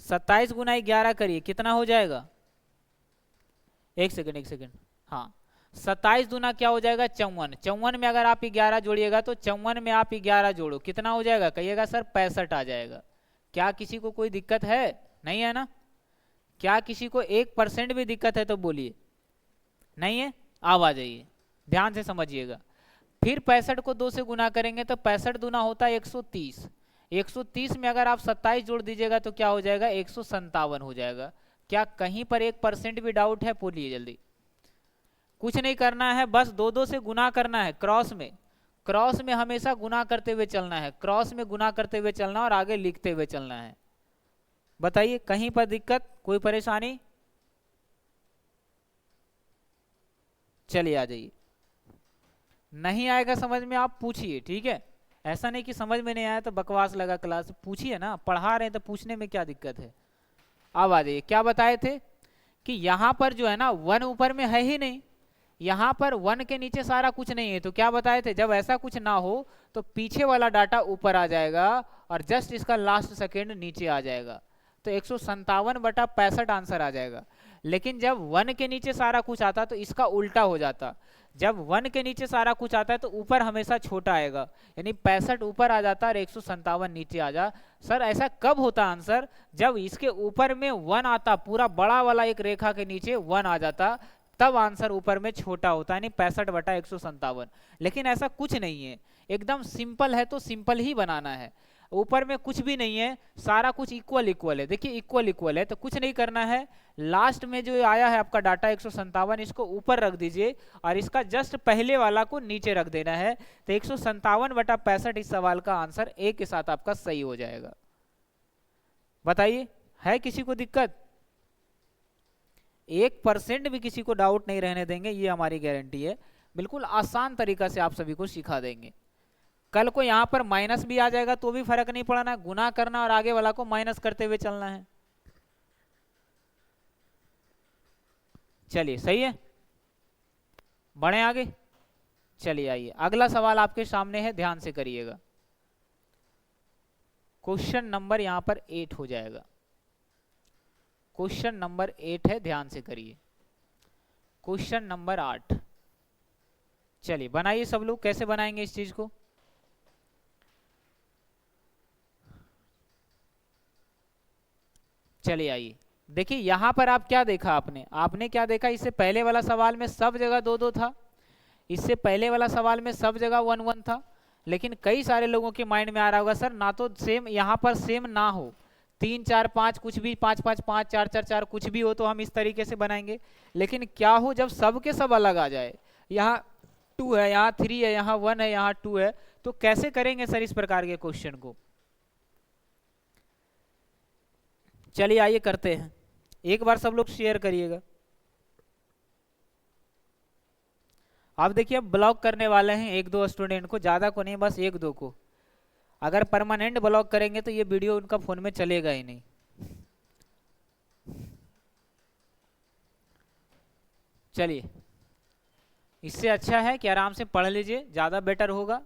27 गुना 11 करिए, कितना हो जाएगा, एक सेकंड, हाँ 27 दूना क्या हो जाएगा 54, 54 में अगर आप 11 जोड़िएगा तो 54 में आप 11 जोड़ो, कितना हो जाएगा, कहिएगा सर 65 आ जाएगा। क्या किसी को कोई दिक्कत है? नहीं है ना? क्या किसी को 1% भी दिक्कत है तो बोलिए, नहीं है? अब आ जाइए, ध्यान से समझिएगा। फिर 65 को 2 से गुना करेंगे तो 65 दूना होता है 130, 130 में अगर आप 27 जोड़ दीजिएगा तो क्या हो जाएगा, 157 हो जाएगा। क्या कहीं पर 1% भी डाउट है? बोलिए जल्दी। कुछ नहीं करना है, बस 2 से गुना करना है, क्रॉस में हमेशा गुना करते हुए चलना है, क्रॉस में गुना करते हुए चलना और आगे लिखते हुए चलना है। बताइए कहीं पर दिक्कत, कोई परेशानी? चलिए आ जाइए, नहीं आएगा समझ में आप पूछिए, ठीक है? ऐसा नहीं कि समझ में नहीं आया तो बकवास लगा क्लास, पूछिए ना, पढ़ा रहे हैं तो पूछने में क्या दिक्कत है। अब आ जाइए, क्या बताए थे कि यहाँ पर जो है ना 1 ऊपर में है ही नहीं, यहाँ पर 1 के नीचे सारा कुछ नहीं है, तो क्या बताए थे, जब ऐसा कुछ ना हो तो पीछे वाला डाटा ऊपर आ जाएगा और जस्ट इसका लास्ट सेकेंड नीचे आ जाएगा, तो 157 बटा 65 आंसर आ जाएगा। लेकिन जब 1 के नीचे सारा कुछ आता तो इसका उल्टा हो जाता, जब 1 के नीचे सारा कुछ आता है तो ऊपर हमेशा छोटा आएगा, यानी 65 ऊपर आ जाता और 157 नीचे आ जा। सर ऐसा कब होता आंसर, जब इसके ऊपर में 1 आता, पूरा बड़ा वाला एक रेखा के नीचे 1 आ जाता, तब आंसर ऊपर में छोटा होता है, यानी 65 बटा 157। लेकिन ऐसा कुछ नहीं है, एकदम सिंपल है तो सिंपल ही बनाना है, ऊपर में कुछ भी नहीं है, सारा कुछ इक्वल है। देखिए इक्वल है तो कुछ नहीं करना है, लास्ट में जो आया है आपका डाटा 157, इसको ऊपर रख दीजिए और इसका जस्ट पहले वाला को नीचे रख देना है, तो 157 बटा 65 इस सवाल का आंसर ए के साथ आपका सही हो जाएगा। बताइए है किसी को दिक्कत? 1% भी किसी को डाउट नहीं रहने देंगे, ये हमारी गारंटी है। बिल्कुल आसान तरीका से आप सभी को सिखा देंगे। कल को यहाँ पर माइनस भी आ जाएगा तो भी फर्क नहीं पड़ना, गुना करना और आगे वाला को माइनस करते हुए चलना है। चलिए सही है, बढ़े आगे। चलिए आइए, अगला सवाल आपके सामने है, ध्यान से करिएगा। क्वेश्चन नंबर यहाँ पर 8 हो जाएगा, क्वेश्चन नंबर 8 है, ध्यान से करिए। क्वेश्चन नंबर 8, चलिए बनाइए सब लोग, कैसे बनाएंगे इस चीज को। चलिए आइए, देखिए यहां पर आप क्या देखा, आपने क्या देखा, इससे पहले वाला सवाल में सब जगह 2-2 था, इससे पहले वाला सवाल में सब जगह 1-1 था। लेकिन कई सारे लोगों के माइंड में आ रहा होगा सर ना तो सेम, यहाँ पर सेम ना हो, 3 4 5 कुछ भी, 5 5 5 4 4 4 कुछ भी हो तो हम इस तरीके से बनाएंगे। लेकिन क्या हो जब सब के सब अलग आ जाए, यहाँ 2 है, यहाँ 3 है, यहाँ 1 है, यहाँ 2 है, तो कैसे करेंगे सर इस प्रकार के क्वेश्चन को। चलिए आइए करते हैं, एक बार सब लोग शेयर करिएगा। आप देखिए अब ब्लॉक करने वाले हैं 1-2 स्टूडेंट को, ज़्यादा को नहीं, बस 1-2 को। अगर परमानेंट ब्लॉक करेंगे तो ये वीडियो उनका फ़ोन में चलेगा ही नहीं। चलिए, इससे अच्छा है कि आराम से पढ़ लीजिए, ज़्यादा बेटर होगा।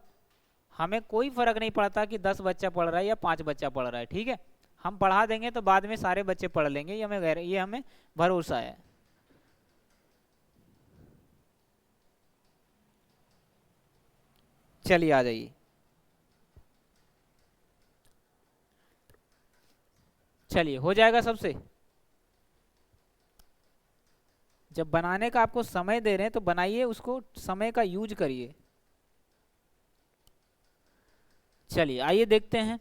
हमें कोई फर्क नहीं पड़ता कि 10 बच्चा पढ़ रहा है या 5 बच्चा पढ़ रहा है, ठीक है। हम पढ़ा देंगे तो बाद में सारे बच्चे पढ़ लेंगे, ये हमें भरोसा है। चलिए आ जाइए। चलिए हो जाएगा सबसे। जब बनाने का आपको समय दे रहे हैं तो बनाइए, उसको समय का यूज करिए। चलिए आइए देखते हैं।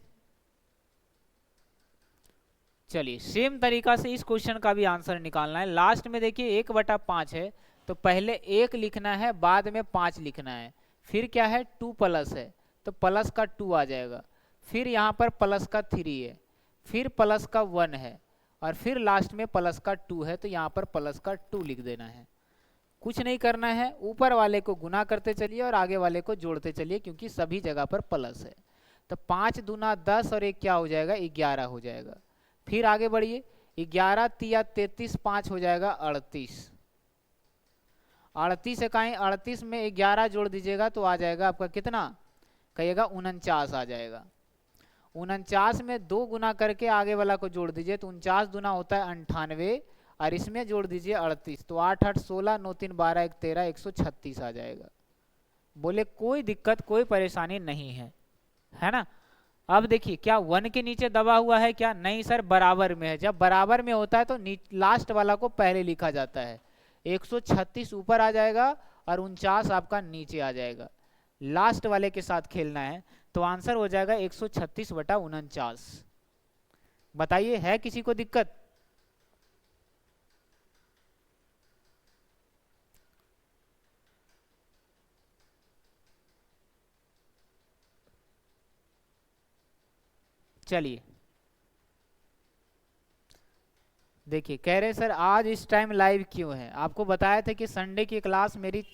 चलिए सेम तरीका से इस क्वेश्चन का भी आंसर निकालना है। लास्ट में देखिए 1/5 है, तो पहले 1 लिखना है, बाद में 5 लिखना है। फिर क्या है 2 प्लस है, तो प्लस का 2 आ जाएगा। फिर यहाँ पर प्लस का 3 है, फिर प्लस का 1 है, और फिर लास्ट में प्लस का 2 है, तो यहाँ पर प्लस का 2 लिख देना है। कुछ नहीं करना है, ऊपर वाले को गुना करते चलिए और आगे वाले को जोड़ते चलिए, क्योंकि सभी जगह पर प्लस है। तो 5 दूना 10 और 1 क्या हो जाएगा 11 हो जाएगा। फिर आगे बढ़िए, 11 तिया 33, 5 हो जाएगा 38। 38 है कहीं, 38 में 11 जोड़ दीजिएगा तो आ जाएगा आपका कितना, कहिएगा 49 आ जाएगा। 49 में 2 गुना करके आगे वाला को जोड़ दीजिए तो 49 दूना होता है 98, और इसमें जोड़ दीजिए 38, तो 8 8 16, 9 3 12, 1 13, 136 आ जाएगा। बोले कोई दिक्कत कोई परेशानी नहीं है ना। अब देखिए क्या 1 के नीचे दबा हुआ है क्या, नहीं सर बराबर में है। जब बराबर में होता है तो लास्ट वाला को पहले लिखा जाता है। 136 ऊपर आ जाएगा और 49 आपका नीचे आ जाएगा। लास्ट वाले के साथ खेलना है, तो आंसर हो जाएगा 136/49। बताइए है किसी को दिक्कत। चलिए देखिए, कह रहे सर आज इस टाइम लाइव क्यों है। आपको बताया था कि संडे की क्लास मेरी,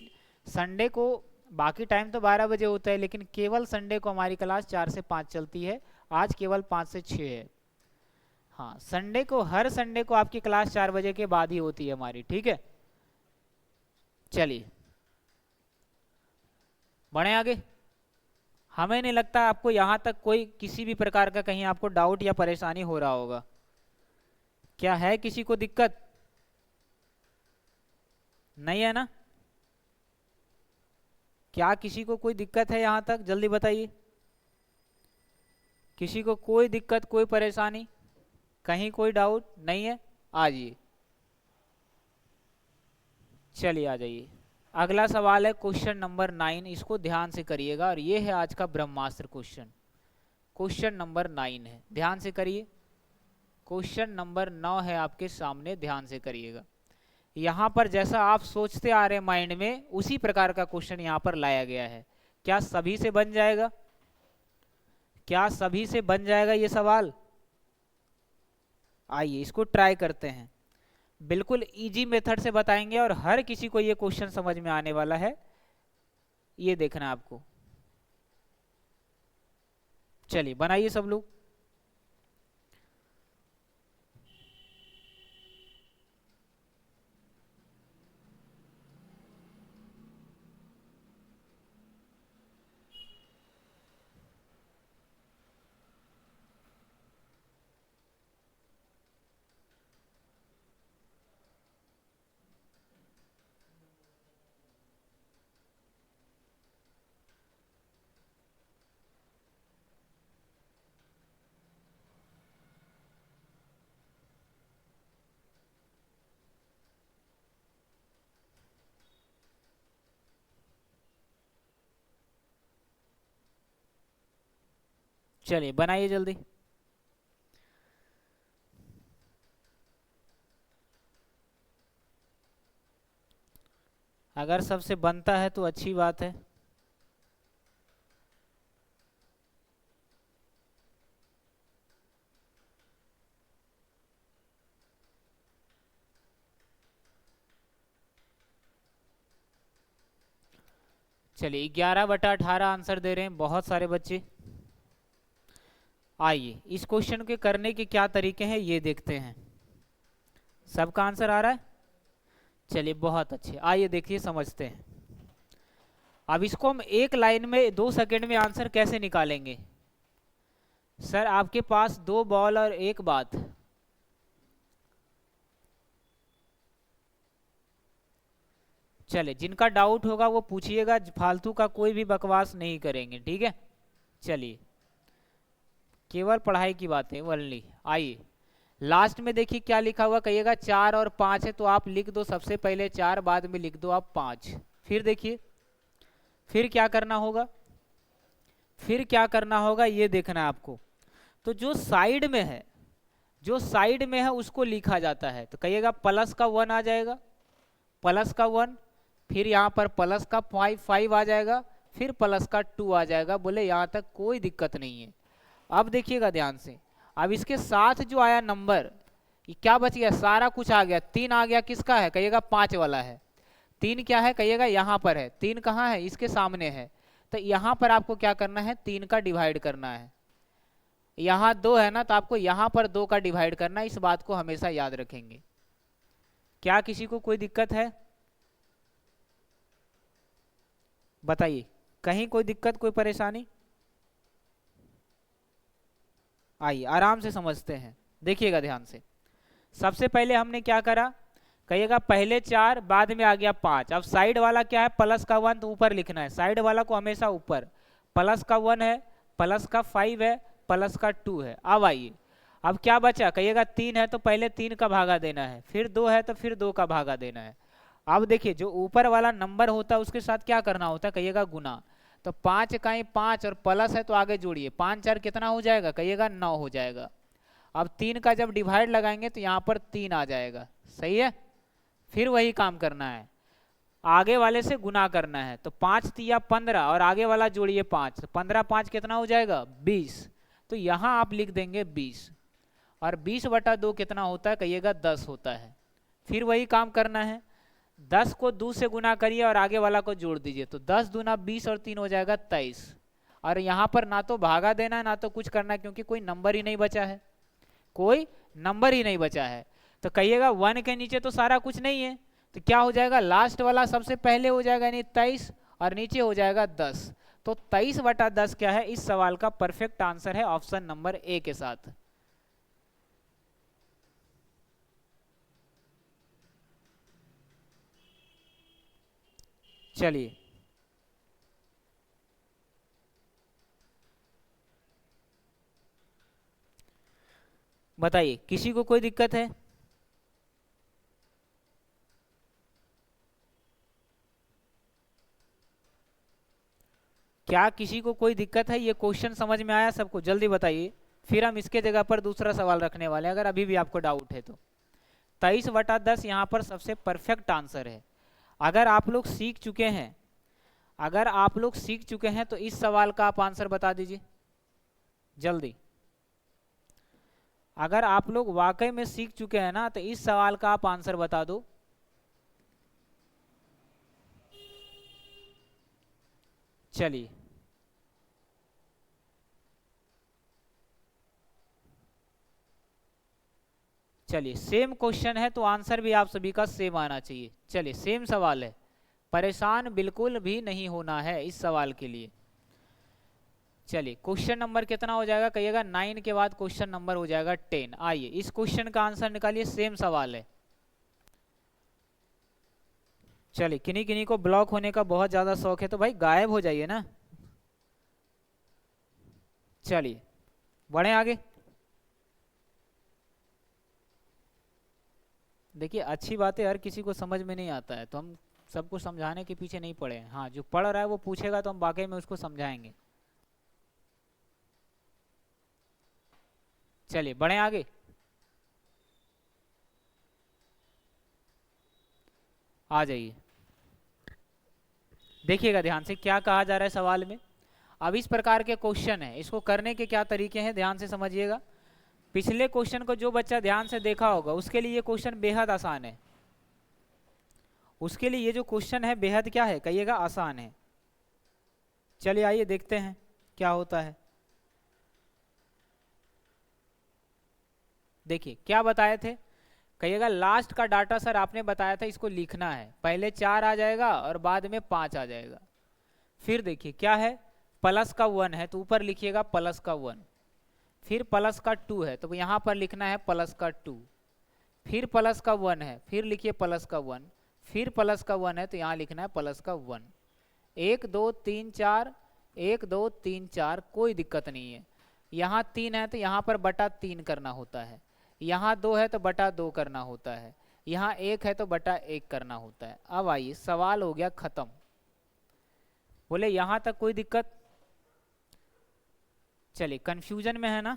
संडे को बाकी टाइम तो 12 बजे होता है, लेकिन केवल संडे को हमारी क्लास 4 से 5 चलती है। आज केवल 5 से 6 है। हाँ संडे को, हर संडे को आपकी क्लास 4 बजे के बाद ही होती है हमारी, ठीक है। चलिए बढ़े आगे। हमें नहीं लगता आपको यहाँ तक कोई किसी भी प्रकार का कहीं आपको डाउट या परेशानी हो रहा होगा। क्या है किसी को दिक्कत, नहीं है ना। क्या किसी को कोई दिक्कत है यहाँ तक, जल्दी बताइए। किसी को कोई दिक्कत कोई परेशानी, कहीं कोई डाउट नहीं है, आ जाइए। चलिए आ जाइए। अगला सवाल है क्वेश्चन नंबर 9, इसको ध्यान से करिएगा, और ये है आज का ब्रह्मास्त्र क्वेश्चन। क्वेश्चन नंबर 9 है, ध्यान से करिए। क्वेश्चन नंबर 9 है आपके सामने, ध्यान से करिएगा। यहाँ पर जैसा आप सोचते आ रहे माइंड में, उसी प्रकार का क्वेश्चन यहाँ पर लाया गया है। क्या सभी से बन जाएगा, क्या सभी से बन जाएगा ये सवाल। आइए इसको ट्राई करते हैं। बिल्कुल इजी मेथड से बताएंगे और हर किसी को ये क्वेश्चन समझ में आने वाला है, ये देखना आपको। चलिए बनाइए सब लोग। चलिए बनाइए जल्दी। अगर सबसे बनता है तो अच्छी बात है। चलिए 11/18 आंसर दे रहे हैं बहुत सारे बच्चे। आइए इस क्वेश्चन के करने के क्या तरीके हैं ये देखते हैं। सबका आंसर आ रहा है, चलिए बहुत अच्छे। आइए देखिए समझते हैं। अब इसको हम एक लाइन में 2 सेकंड में आंसर कैसे निकालेंगे? सर आपके पास 2 बॉल और 1 बात। चले, जिनका डाउट होगा वो पूछिएगा, फालतू का कोई भी बकवास नहीं करेंगे, ठीक है? चलिए, केवल पढ़ाई की बातें ओनली। आइए लास्ट में देखिए क्या लिखा हुआ, कहिएगा 4 और 5 है तो आप लिख दो सबसे पहले 4, बाद में लिख दो आप 5। फिर देखिए फिर क्या करना होगा, फिर क्या करना होगा ये देखना है आपको। तो जो साइड में है, जो साइड में है उसको लिखा जाता है, तो कहिएगा प्लस का 1 आ जाएगा, प्लस का 1, फिर यहाँ पर प्लस का 5 आ जाएगा, फिर प्लस का 2 आ जाएगा। बोले यहाँ तक कोई दिक्कत नहीं है। अब देखिएगा ध्यान से, अब इसके साथ जो आया नंबर, ये क्या बच गया, सारा कुछ आ गया। 3 आ गया, किसका है, कहिएगा 5 वाला है। 3 क्या है, कहिएगा यहाँ पर है। 3 कहाँ है, इसके सामने है। तो यहाँ पर आपको क्या करना है, 3 का डिवाइड करना है। यहाँ 2 है ना, तो आपको यहाँ पर 2 का डिवाइड करना है। इस बात को हमेशा याद रखेंगे। क्या किसी को कोई दिक्कत है, बताइए, कहीं कोई दिक्कत, कोई परेशानी? आइए आराम से समझते हैं, देखिएगा ध्यान से। सबसे पहले हमने क्या करा, कहिएगा पहले 4, बाद में आ गया 5। अब साइड वाला क्या है, प्लस का 1, तो ऊपर लिखना है, साइड वाला को हमेशा ऊपर। प्लस का 1 है, प्लस का 5 है, प्लस का 2 है। अब आइए, अब क्या बचा, कहिएगा 3 है तो पहले 3 का भागा देना है, फिर 2 है तो फिर 2 का भागा देना है। अब देखिए जो ऊपर वाला नंबर होता है उसके साथ क्या करना होता है, कहिएगा गुना। तो 5 का 5 और प्लस है तो आगे जोड़िए, 5 4 कितना हो जाएगा, कहिएगा 9 हो जाएगा। अब 3 का जब डिवाइड लगाएंगे तो यहाँ पर 3 आ जाएगा, सही है। फिर वही काम करना है, आगे वाले से गुना करना है। तो 5 तिया 15 और आगे वाला जोड़िए 5, 15 5 कितना हो जाएगा, 20। तो यहाँ आप लिख देंगे 20, और 20/2 कितना होता है, कहिएगा 10 होता है। फिर वही काम करना है, 10 को 2 से गुना करिए और आगे वाला को जोड़ दीजिए, तो 10 दूना 20 और 3 हो जाएगा 23। और यहाँ पर ना तो भागा देना है ना तो कुछ करना है, क्योंकि कोई नंबर ही नहीं बचा है, कोई नंबर ही नहीं बचा है। तो कहिएगा 1 के नीचे तो सारा कुछ नहीं है, तो क्या हो जाएगा, लास्ट वाला सबसे पहले हो जाएगा, यानी 23, और नीचे हो जाएगा 10। तो 23/10 क्या है, इस सवाल का परफेक्ट आंसर है ऑप्शन नंबर ए के साथ। चलिए, बताइए किसी को कोई दिक्कत है? क्या किसी को कोई दिक्कत है? ये क्वेश्चन समझ में आया सबको? जल्दी बताइए, फिर हम इसके जगह पर दूसरा सवाल रखने वाले हैं, अगर अभी भी आपको डाउट है तो। 23/10 यहाँ पर सबसे परफेक्ट आंसर है। अगर आप लोग सीख चुके हैं, अगर आप लोग सीख चुके हैं तो इस सवाल का आप आंसर बता दीजिए जल्दी। अगर आप लोग वाकई में सीख चुके हैं ना तो इस सवाल का आप आंसर बता दो। चलिए, चलिए सेम क्वेश्चन है तो आंसर भी आप सभी का सेम आना चाहिए। चलिए, सेम सवाल है, परेशान बिल्कुल भी नहीं होना है इस सवाल के लिए। चलिए, क्वेश्चन नंबर कितना हो जाएगा, कहिएगा 9 के बाद क्वेश्चन नंबर हो जाएगा 10। आइए इस क्वेश्चन का आंसर निकालिए, सेम सवाल है। चलिए, किन्हीं किन्हीं को ब्लॉक होने का बहुत ज़्यादा शौक है तो भाई गायब हो जाइए ना। चलिए बढ़े आगे। देखिए अच्छी बात है, हर किसी को समझ में नहीं आता है तो हम सबको समझाने के पीछे नहीं पड़े हैं। हाँ, जो पढ़ रहा है वो पूछेगा तो हम वाकई में उसको समझाएंगे। चलिए बढ़े आगे। आ जाइए, देखिएगा ध्यान से क्या कहा जा रहा है सवाल में। अब इस प्रकार के क्वेश्चन है, इसको करने के क्या तरीके हैं ध्यान से समझिएगा। पिछले क्वेश्चन को जो बच्चा ध्यान से देखा होगा उसके लिए ये क्वेश्चन बेहद आसान है, उसके लिए ये जो क्वेश्चन है बेहद क्या है, कहिएगा आसान है। चलिए आइए देखते हैं क्या होता है। देखिए क्या बताए थे, कहिएगा लास्ट का डाटा सर आपने बताया था इसको लिखना है, पहले 4 आ जाएगा और बाद में 5 आ जाएगा। फिर देखिए क्या है, प्लस का 1 है तो ऊपर लिखिएगा प्लस का 1, फिर प्लस का 2 है तो यहाँ पर लिखना है प्लस का 2, फिर प्लस का 1 है फिर लिखिए प्लस का 1, फिर प्लस का 1 है तो यहाँ लिखना है प्लस का 1। 1 2 3 4, 1 2 3 4, कोई दिक्कत नहीं है। यहाँ 3 है तो यहाँ पर बटा 3 करना होता है, यहाँ 2 है तो बटा 2 करना होता है, यहाँ 1 है तो बटा 1 करना होता है। अब आइए सवाल हो गया खत्म। बोले यहाँ तक कोई दिक्कत? चलिए कंफ्यूजन में है ना,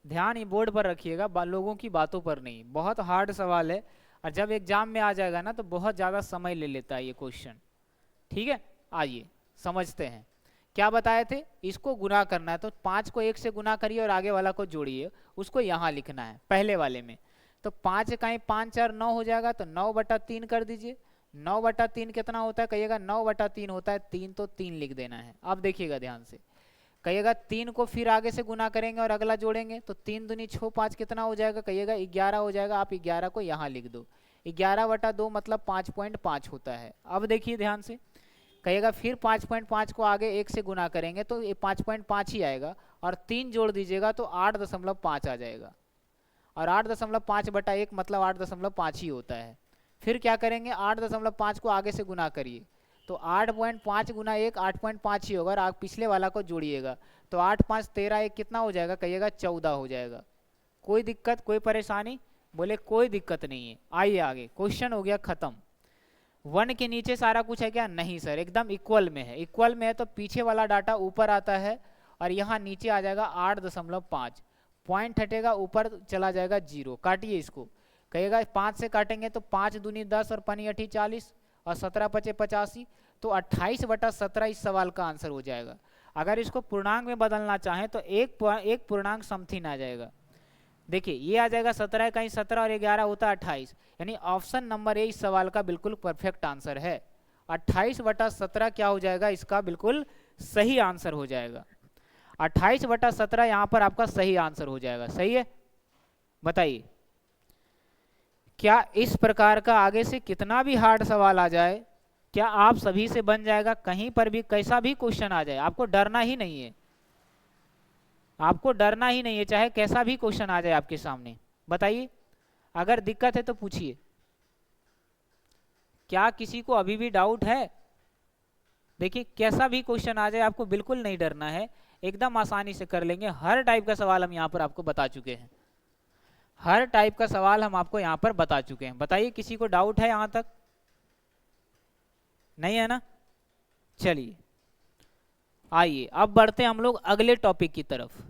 ध्यान ही बोर्ड पर रखिएगा, लोगों की बातों पर नहीं। बहुत हार्ड सवाल है और जब एग्जाम में आ जाएगा ना तो बहुत ज़्यादा समय ले लेता है ये क्वेश्चन। ठीक है, आइए समझते हैं। क्या बताए थे, इसको गुना करना है तो 5 को 1 से गुना करिए और आगे वाला को जोड़िए, उसको यहाँ लिखना है पहले वाले में। तो 5 कहीं 5 4 9 हो जाएगा तो 9/3 कर दीजिए। 9/3 कितना होता है कहिएगा, 9/3 होता है 3, तो 3 लिख देना है। अब देखिएगा ध्यान से, कहिएगा 3 को फिर आगे से गुना करेंगे और अगला जोड़ेंगे तो 3 दूनी 6 5 कितना हो जाएगा कहिएगा 11 हो जाएगा। आप 11 को यहाँ लिख दो, 11/2 मतलब 5.5 होता है। अब देखिए ध्यान से, कहिएगा फिर 5.5 को आगे 1 से गुना करेंगे तो ये 5.5 ही आएगा और 3 जोड़ दीजिएगा तो 8.5 आ जाएगा, और 8.5/1 मतलब 8.5 ही होता है। फिर क्या करेंगे, 8.5 को आगे से गुना करिए तो 8.5 गुना 1 8.5 ही होगा, और आप पिछले वाला को जोड़िएगा तो 8 5 13 1 कितना हो जाएगा कहिएगा 14 हो जाएगा। कोई दिक्कत कोई परेशानी? बोले कोई दिक्कत नहीं है। आइए आगे, क्वेश्चन हो गया खत्म। 1 के नीचे सारा कुछ है क्या? नहीं सर, एकदम इक्वल में है। इक्वल में है तो पीछे वाला डाटा ऊपर आता है और यहाँ नीचे आ जाएगा 8.5, पॉइंट हटेगा ऊपर चला जाएगा 0। काटिए इसको, कहिएगा 5 से काटेंगे तो 5 दूनी 10 और 5 8 40 और 17 5 85, तो 28/17 इस सवाल का आंसर हो जाएगा। अगर इसको पूर्णांक में बदलना चाहें तो एक पूर्णांक समथिंग आ जाएगा। देखिए ये आ जाएगा 17 कहीं 17 और 11 होता है 28, यानी ऑप्शन नंबर ए इस सवाल का बिल्कुल परफेक्ट आंसर है। 28/17 क्या हो जाएगा, इसका बिल्कुल सही आंसर हो जाएगा। 28/17 यहाँ पर आपका सही आंसर हो जाएगा। सही है, बताइए क्या इस प्रकार का आगे से कितना भी हार्ड सवाल आ जाए क्या आप सभी से बन जाएगा? कहीं पर भी कैसा भी क्वेश्चन आ जाए आपको डरना ही नहीं है, आपको डरना ही नहीं है, चाहे कैसा भी क्वेश्चन आ जाए आपके सामने। बताइए, अगर दिक्कत है तो पूछिए। क्या किसी को अभी भी डाउट है? देखिए कैसा भी क्वेश्चन आ जाए आपको बिल्कुल नहीं डरना है, एकदम आसानी से कर लेंगे। हर टाइप का सवाल हम यहाँ पर आपको बता चुके हैं, हर टाइप का सवाल हम आपको यहाँ पर बता चुके हैं। बताइए किसी को डाउट है यहाँ तक? नहीं है ना? चलिए आइए अब बढ़ते हैं हम लोग अगले टॉपिक की तरफ।